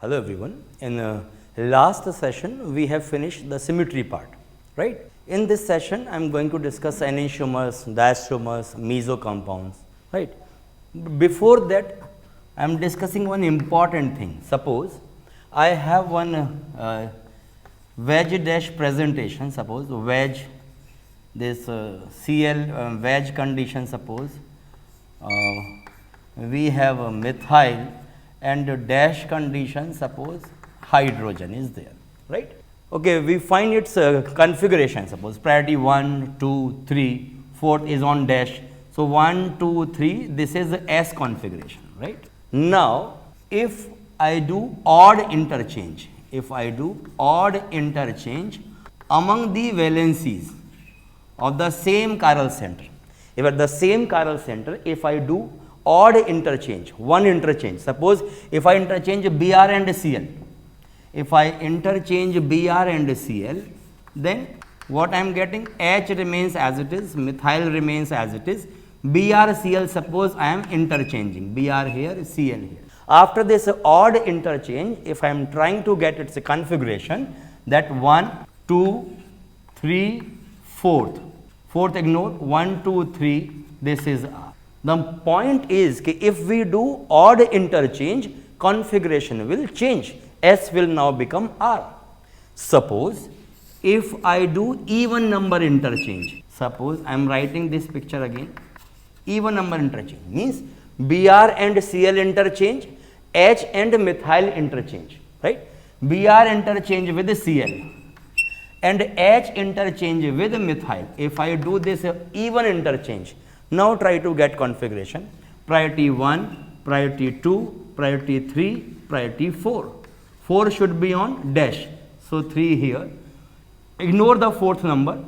Hello everyone. In last session we have finished the symmetry part, right? In this session I am going to discuss enantiomers, diastomers, meso compounds, right? Before that I am discussing one important thing. Suppose I have one wedge dash presentation, suppose wedge this Cl wedge condition, suppose we have a methyl and a dash condition, suppose hydrogen is there, right. Okay, we find its configuration, suppose priority 1, 2, 3, 4th is on dash. So, 1, 2, 3, this is the S configuration, right. Now, if I do odd interchange, among the valencies of the same chiral center, if at the same chiral center, if I do odd interchange, one interchange, suppose if I interchange Br and Cl, then what I am getting, H remains as it is, methyl remains as it is, Br Cl, suppose I am interchanging Br here, Cl here. After this odd interchange, if I am trying to get its configuration, that 1, 2, 3, 4th ignore, 1, 2, 3, this is R. The point is that if we do odd interchange, configuration will change. S will now become R. Suppose if I do even number interchange, suppose I am writing this picture again, even number interchange means Br and Cl interchange, H and methyl interchange, right. Br interchange with Cl and H interchange with methyl. If I do this even interchange, now try to get configuration, priority 1, priority 2, priority 3, priority 4. 4 should be on dash, so 3 here. Ignore the 4th number,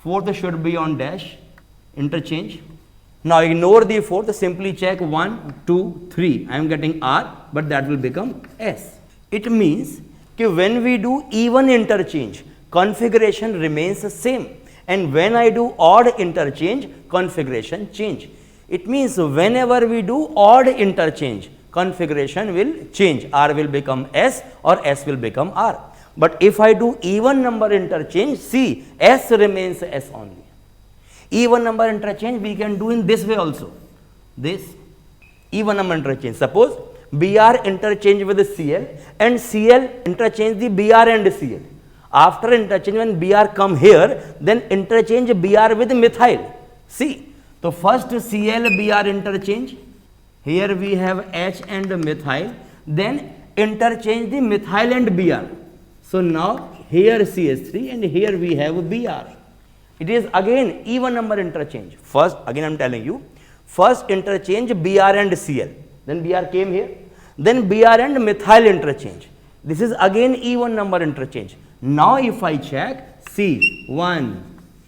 4th should be on dash, interchange. Now ignore the 4th, simply check 1, 2, 3. I am getting R, but that will become S. It means that when we do even interchange, configuration remains the same. And when I do odd interchange, configuration change. It means whenever we do odd interchange, configuration will change. R will become S or S will become R. But if I do even number interchange, see, S remains S only. Even number interchange we can do in this way also. This even number interchange. Suppose Br interchange with Cl and Cl interchange the Br and Cl. After interchange, when Br come here, then interchange Br with methyl. See, so first Cl Br interchange, here we have H and methyl, then interchange the methyl and Br. So now here CH3 and here we have Br. It is again even number interchange. First, again I am telling you, first interchange Br and Cl, then Br came here, then Br and methyl interchange. This is again even number interchange. Now if I check, see 1,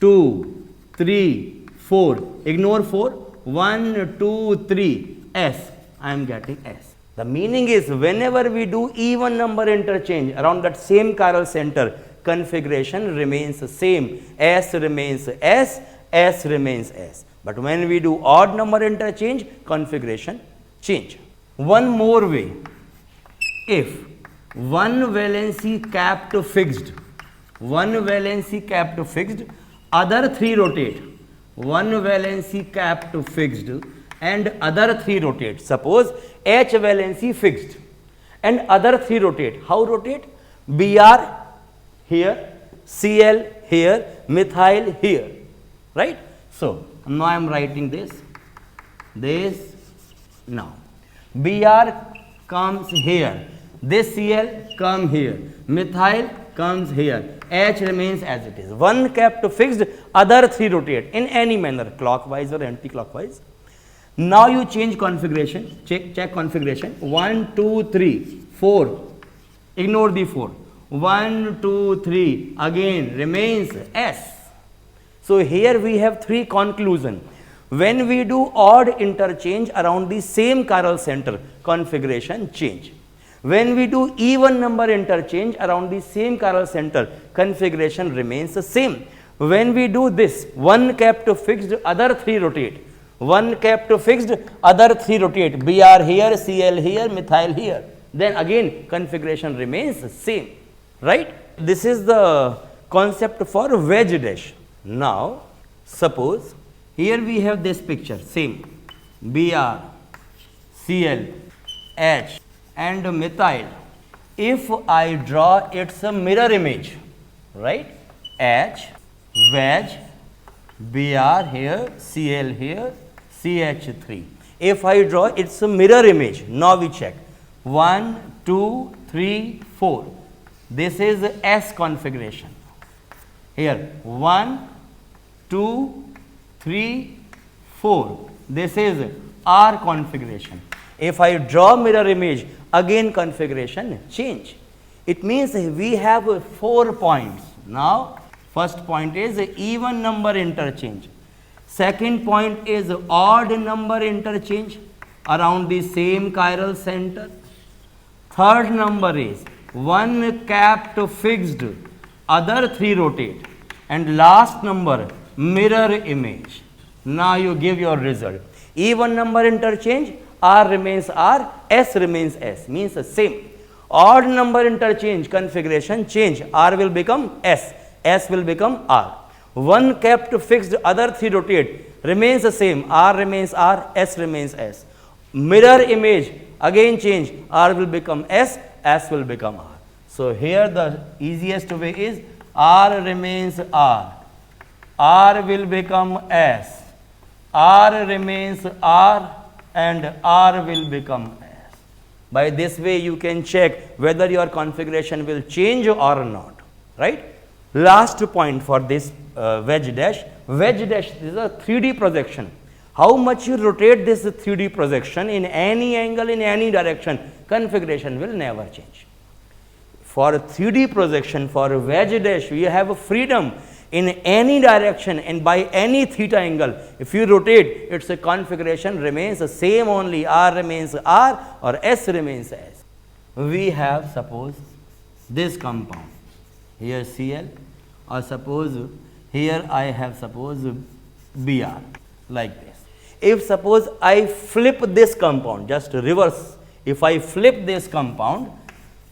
2, 3, 4, ignore 4, 1, 2, 3, S, I am getting S. The meaning is whenever we do even number interchange around that same chiral center, configuration remains the same, S remains S, S remains S. But when we do odd number interchange, configuration change. One more way, if one valency capped fixed, other 3 rotate, one valency capped fixed and other 3 rotate. Suppose H valency fixed and other 3 rotate. How rotate? Br here, Cl here, methyl here, right. So now I am writing this now. Br comes here, this Cl come here, methyl comes here, H remains as it is. One kept fixed, other 3 rotate in any manner, clockwise or anti-clockwise. Now you change configuration, check configuration, 1, 2, 3, 4, ignore the 4, 1, 2, 3, again remains S. So here we have 3 conclusions. When we do odd interchange around the same chiral center, configuration change. When we do even number interchange around the same chiral center, configuration remains the same. When we do this, one kept fixed, other 3 rotate. One kept fixed, other 3 rotate. Br here, Cl here, methyl here. then again configuration remains same, right? This is the concept for wedge dash. Now, suppose here we have this picture, same Br, Cl, H and methyl. If I draw its a mirror image, right? H, wedge, Br here, Cl here, CH3. If I draw its a mirror image, now we check 1, 2, 3, 4. This is S configuration. Here 1, 2, 3, 4. This is R configuration. If I draw mirror image, again configuration change. It means we have 4 points. Now, first point is even number interchange. Second point is odd number interchange around the same chiral center. Third number is one capped fixed, other 3 rotate. And last number mirror image. Now you give your result. Even number interchange, R remains R, S remains S, means the same. Odd number interchange, configuration change, R will become S, S will become R. One kept fixed, other 3 rotate, remains the same, R remains R, S remains S. Mirror image, again change, R will become S, S will become R. So here the easiest way is R remains R, R will become S, R remains R, and R will become S. By this way you can check whether your configuration will change or not, right? Last point for this wedge dash. Wedge dash is a 3D projection. How much you rotate this 3D projection in any angle, in any direction, configuration will never change. For 3D projection, for wedge dash, we have a freedom in any direction and by any theta angle. If you rotate, its a configuration remains the same only, R remains R or S remains S. We have suppose this compound, here Cl, or suppose here I have suppose Br, like this. If suppose I flip this compound, just reverse, if I flip this compound,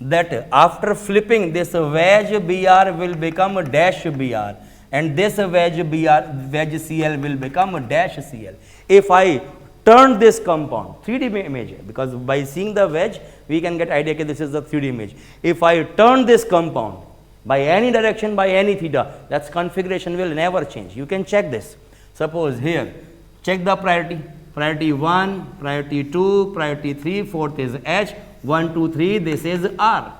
that after flipping this wedge Br will become a dash Br, and this wedge Cl will become a dash Cl. If I turn this compound, 3D image, because by seeing the wedge we can get idea that this is the 3D image. If I turn this compound by any direction, by any theta, that's configuration will never change. You can check this. Suppose here, check the priority. Priority 1, priority 2, priority 3, fourth is H, 1, 2, 3, this is R.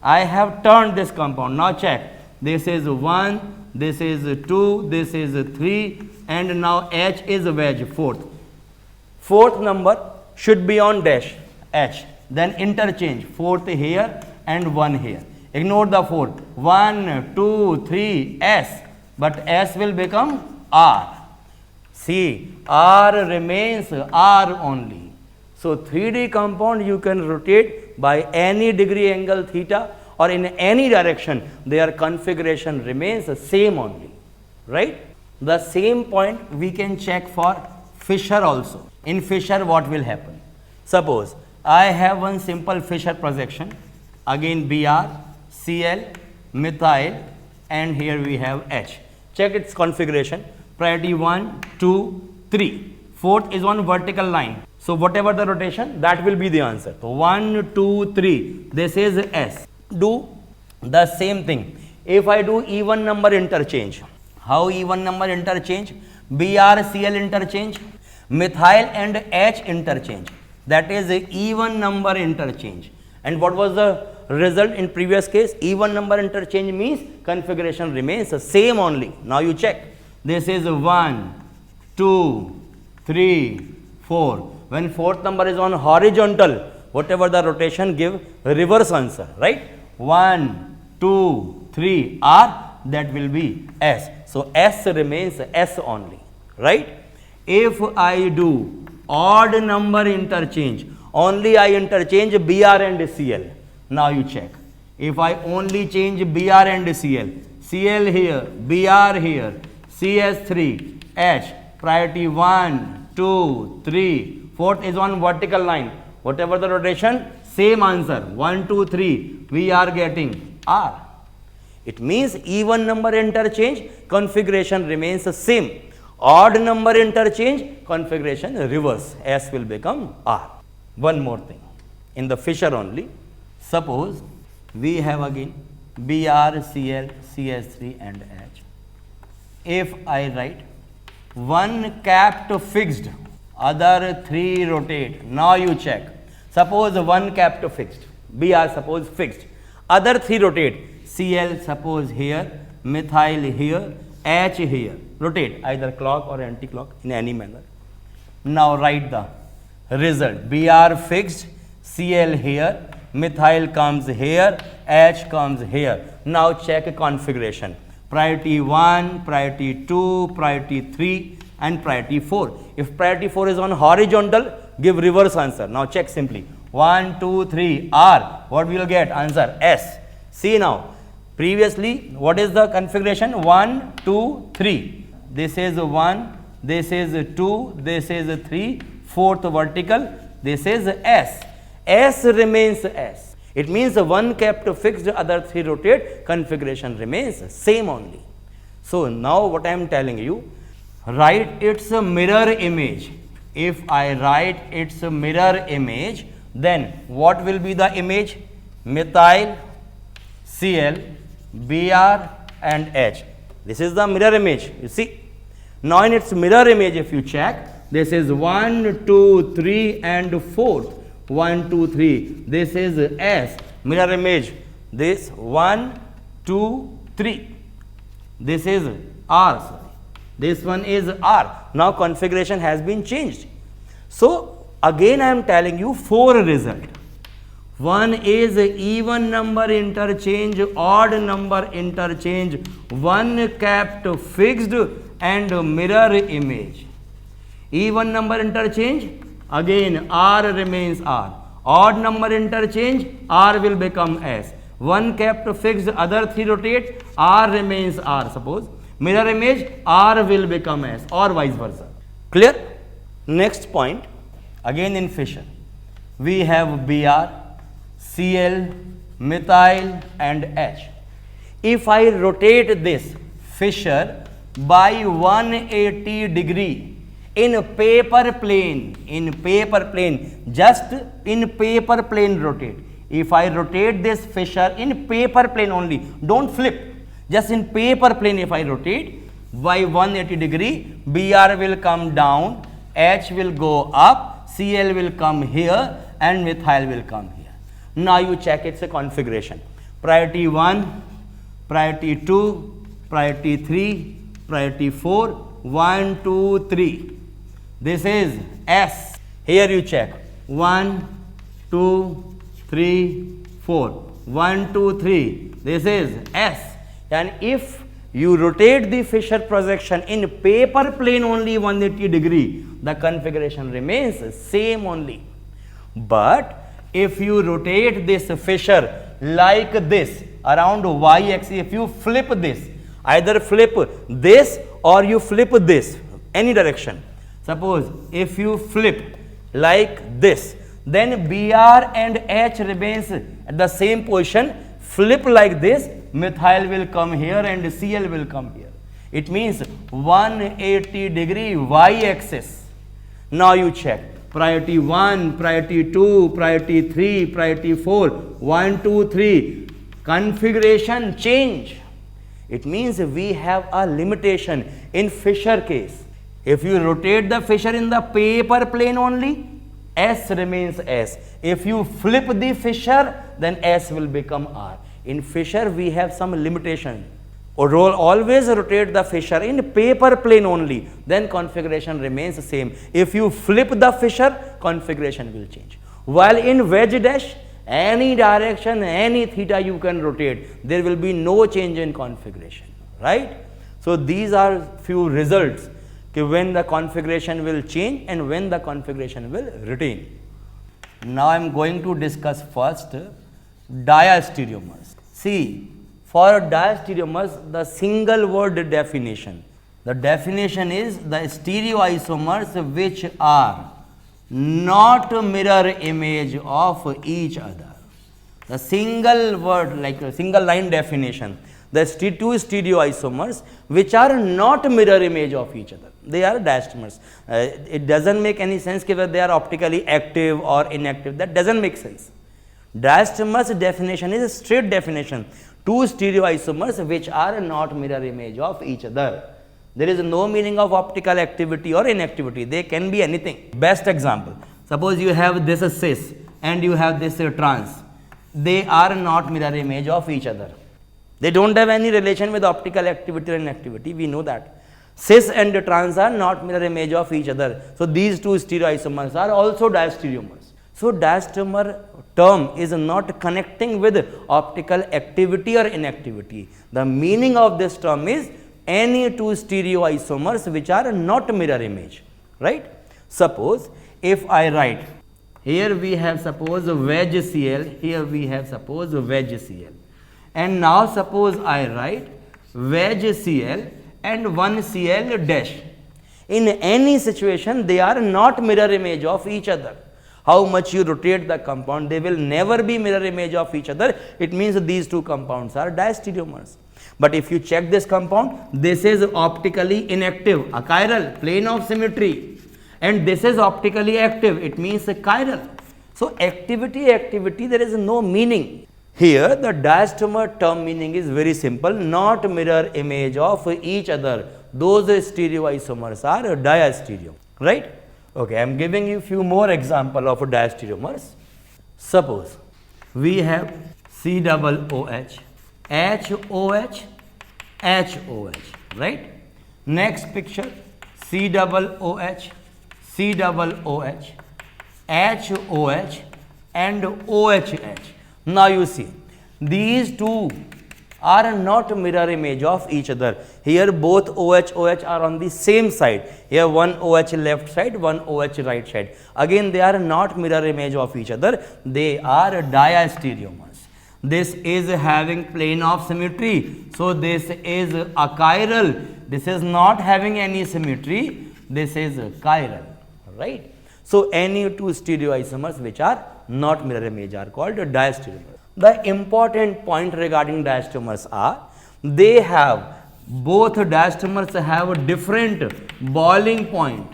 I have turned this compound. Now check. This is 1, this is 2, this is 3, and now H is a wedge, fourth. Fourth number should be on dash, H. Then interchange, fourth here and 1 here. Ignore the fourth. 1, 2, 3, S. But S will become R. See, R remains R only. So 3D compound you can rotate by any degree angle theta or in any direction, their configuration remains the same only, right? The same point we can check for Fisher also. In Fisher, what will happen? Suppose I have one simple Fisher projection, again Br, Cl, methyl, and here we have H. Check its configuration. Priority 1, 2, 3. Fourth is on vertical line. So whatever the rotation, that will be the answer. So 1, 2, 3. This is S. Do the same thing. If I do even number interchange, how even number interchange? Br, Cl interchange, methyl and H interchange. That is a even number interchange. And what was the result in previous case? Even number interchange means configuration remains the same only. Now you check. This is 1, 2, 3, 4. When fourth number is on horizontal, whatever the rotation give reverse answer, right? 1, 2, 3, R, that will be S. So S remains S only, right? If I do odd number interchange, only I interchange Br and Cl. Now you check. If I only change Br and Cl, Cl here, Br here, CS3, H, priority 1, 2, 3, fourth is on vertical line. Whatever the rotation, same answer 1, 2, 3, we are getting R. It means even number interchange, configuration remains the same. Odd number interchange, configuration reverse, S will become R. One more thing, in the Fisher only, suppose we have again Br, Cl, CS3 and H. If I write one capped fixed, other 3 rotate, now you check. Suppose one capped fixed, Br suppose fixed, other 3 rotate, Cl suppose here, methyl here, H here, rotate either clock or anti-clock in any manner. Now write the result, Br fixed, Cl here, methyl comes here, H comes here. Now check configuration, priority 1, priority 2, priority 3 and priority 4. If priority 4 is on horizontal, give reverse answer. Now check simply, 1, 2, 3, R, what we will get? Answer S. See now, previously what is the configuration? 1, 2, 3. This is 1, this is 2, this is 3, fourth vertical, this is S. S remains S. It means one kept fixed, other 3 rotate, configuration remains same only. So now what I am telling you, write its mirror image. If I write its mirror image, then what will be the image? Methyl, Cl, Br and H. This is the mirror image, you see. Now in its mirror image, if you check, this is 1, 2, 3 and 4. 1, 2, 3. This is S. Mirror image. This 1, 2, 3. This is R. Sorry. This one is R. Now configuration has been changed. So again I am telling you 4 results. One is even number interchange, odd number interchange, one capped fixed and mirror image. Even number interchange, again R remains R. Odd number interchange, R will become S. One kept fixed, other 3 rotate, R remains R. Suppose mirror image, R will become S or vice versa. Clear? Next point, again in Fisher, we have Br, Cl, methyl and H. If I rotate this Fisher by 180 degree, in paper plane, just in paper plane rotate. If I rotate this Fisher in paper plane only, don't flip, just in paper plane if I rotate by 180 degree, Br will come down, H will go up, Cl will come here and methyl will come here. Now you check its configuration, priority 1, priority 2, priority 3, priority 4, 1, 2, 3. This is S. Here you check 1, 2, 3, 4. 1, 2, 3. This is S. And if you rotate the Fisher projection in paper plane only 180 degree, the configuration remains same only. But if you rotate this Fisher like this around y axis, if you flip this, either flip this or you flip this, any direction. Suppose if you flip like this, then Br and H remains at the same position. Flip like this, methyl will come here and Cl will come here. It means 180 degree y axis. Now you check priority 1, priority 2, priority 3, priority 4, 1, 2, 3. Configuration change. It means we have a limitation in Fisher case. If you rotate the Fisher in the paper plane only, S remains S. If you flip the Fisher, then S will become R. In Fisher, we have some limitation. Always rotate the Fisher in paper plane only, then configuration remains the same. If you flip the Fisher, configuration will change. While in wedge dash, any direction, any theta you can rotate, there will be no change in configuration, right? So these are few results when the configuration will change and when the configuration will retain. Now I am going to discuss first diastereomers. See, for diastereomers, the single word definition. The definition is the stereoisomers which are not mirror image of each other. The single word, like a single line definition, the two stereoisomers which are not mirror image of each other, they are diastereomers. It doesn't make any sense whether they are optically active or inactive, that doesn't make sense. Diastereomers definition is a straight definition, two stereoisomers which are not mirror image of each other. There is no meaning of optical activity or inactivity, they can be anything. Best example, suppose you have this cis and you have this trans, they are not mirror image of each other. They don't have any relation with optical activity or inactivity, we know that. Cis and trans are not mirror image of each other. So, these two stereoisomers are also diastereomers. So, diastereomer term is not connecting with optical activity or inactivity. The meaning of this term is any two stereoisomers which are not mirror image, right. Suppose if I write, here we have suppose wedge Cl, here we have suppose wedge Cl, and now suppose I write wedge Cl and 1 Cl dash. In any situation they are not mirror image of each other. How much you rotate the compound, they will never be mirror image of each other. It means these two compounds are diastereomers. But if you check this compound, this is optically inactive, achiral, plane of symmetry, and this is optically active, it means chiral. So, activity, there is no meaning. Here the diastereomer term meaning is very simple, not mirror image of each other. Those stereoisomers are diastereo, right. Okay, I am giving you few more example of diastereomers. Suppose we have COOH, HOH, HOH, right. Next picture, COOH, COOH, HOH and OHH. Now you see, these two are not mirror image of each other. Here both OH, OH are on the same side. Here one OH left side, one OH right side. Again they are not mirror image of each other. They are diastereomers. This is having plane of symmetry. So this is achiral. This is not having any symmetry. This is chiral, right. So any two stereoisomers which are not mirror image are called diastereomers. The important point regarding diastereomers are, they have, both diastereomers have different boiling point,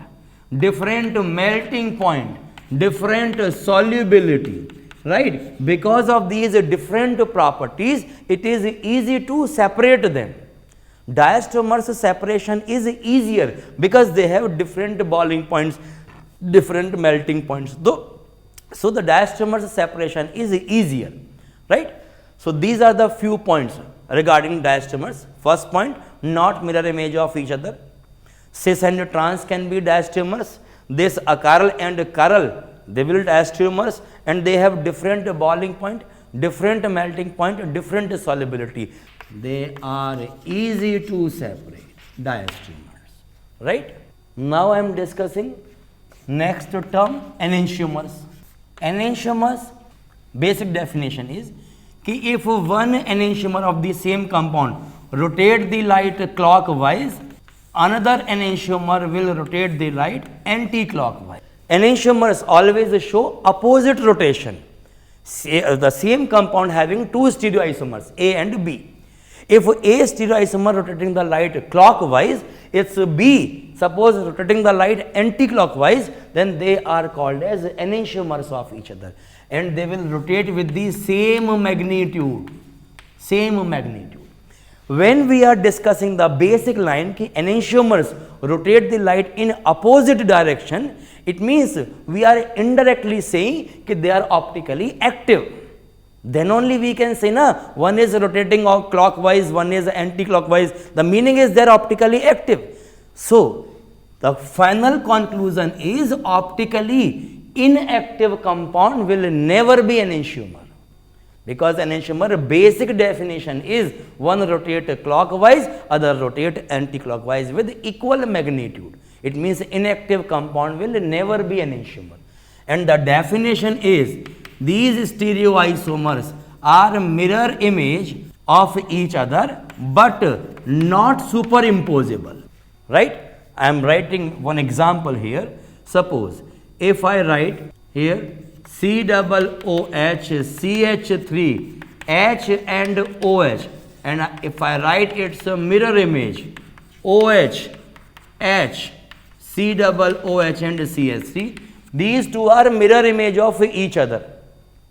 different melting point, different solubility, right. Because of these different properties, it is easy to separate them. Diastereomers separation is easier because they have different boiling points, different melting points, though. So, the diastereomers separation is easier, right. So, these are the few points regarding diastereomers. First point, not mirror image of each other. Cis and trans can be diastereomers. This achiral and chiral, they will diastereomers, and they have different boiling point, different melting point, different solubility. They are easy to separate, diastereomers, right. Now, I am discussing next term, enantiomers. Enantiomers basic definition is कि if one enantiomer of the same compound rotate the light clockwise, another enantiomer will rotate the light anti-clockwise. Enantiomers always show opposite rotation. The same compound having two stereoisomers A and B. If A stereoisomer rotating the light clockwise, it's B suppose rotating the light anti-clockwise, then they are called as enantiomers of each other, and they will rotate with the same magnitude. When we are discussing the basic line कि enantiomers rotate the light in opposite direction, it means we are indirectly saying कि they are optically active. Then only we can say na, one is rotating clockwise, one is anti-clockwise. The meaning is they are optically active. So, the final conclusion is optically inactive compound will never be enantiomer, because enantiomer basic definition is one rotate clockwise, other rotate anti-clockwise with equal magnitude. It means inactive compound will never be enantiomer. And the definition is, these stereoisomers are mirror image of each other but not superimposable, right. I am writing one example here. Suppose if I write here COOH, CH3, H and OH, and if I write it's a mirror image, OH, H, COOH and CH3, these two are mirror image of each other,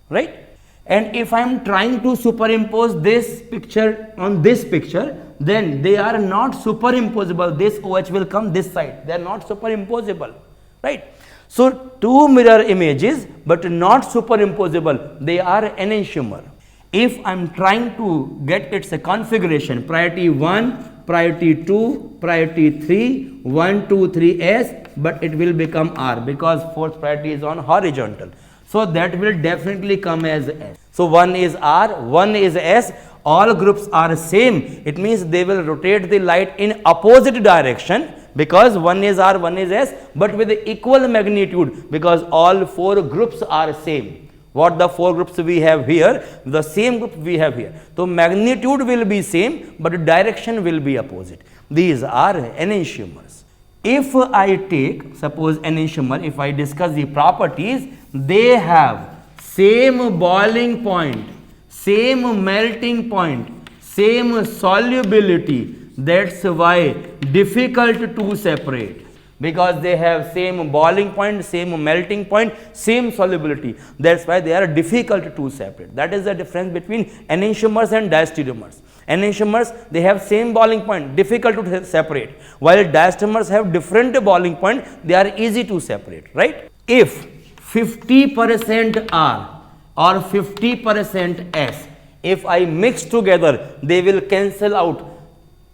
right? And if I am trying to superimpose this picture on this picture, then they are not superimposable. This OH will come this side. They are not superimposable, right? So two mirror images but not superimposable. They are enantiomer. If I am trying to get its a configuration, priority 1, priority 2, priority 3, 1, 2, 3 S, but it will become R because fourth priority is on horizontal. So that will definitely come as S. So one is R, one is S, all groups are same. It means they will rotate the light in opposite direction because one is R, one is S, but with equal magnitude because all four groups are same. What the four groups we have here, the same group we have here. So magnitude will be same, but direction will be opposite. These are enantiomers. If I take, suppose enantiomer, if I discuss the properties, they have same boiling point, same melting point, same solubility. That's why difficult to separate. Because they have same boiling point, same melting point, same solubility. That's why they are difficult to separate. That is the difference between enantiomers and diastereomers. Enantiomers, they have same boiling point, difficult to separate. While diastereomers have different boiling point, they are easy to separate, right? If 50% R or 50% S, if I mix together, they will cancel out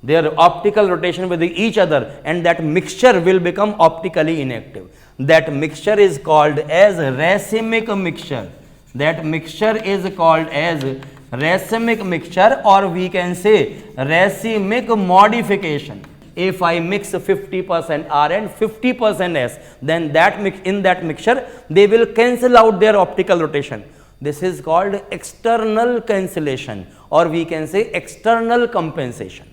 their optical rotation with each other, and that mixture will become optically inactive. That mixture is called as racemic mixture. That mixture is called as racemic mixture, or we can say racemic modification. If I mix 50% R and 50% S, then in that mixture they will cancel out their optical rotation. This is called external cancellation, or we can say external compensation.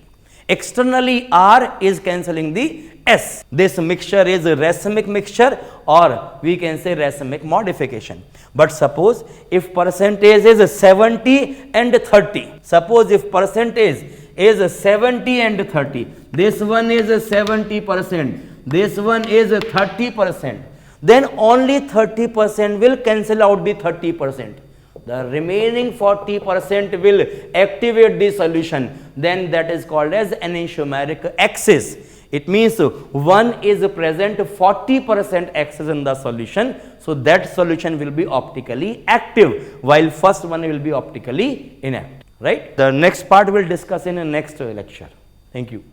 Externally R is cancelling the S. This mixture is a racemic mixture, or we can say racemic modification. But suppose if percentage is 70 and 30, suppose if percentage is 70 and 30, this one is 70%, this one is 30%, then only 30% will cancel out the 30%. The remaining 40% will activate the solution. Then that is called as enantiomeric axis. It means one is present 40% axis in the solution. So that solution will be optically active, while first one will be optically inactive. Right? The next part we will discuss in the next lecture. Thank you.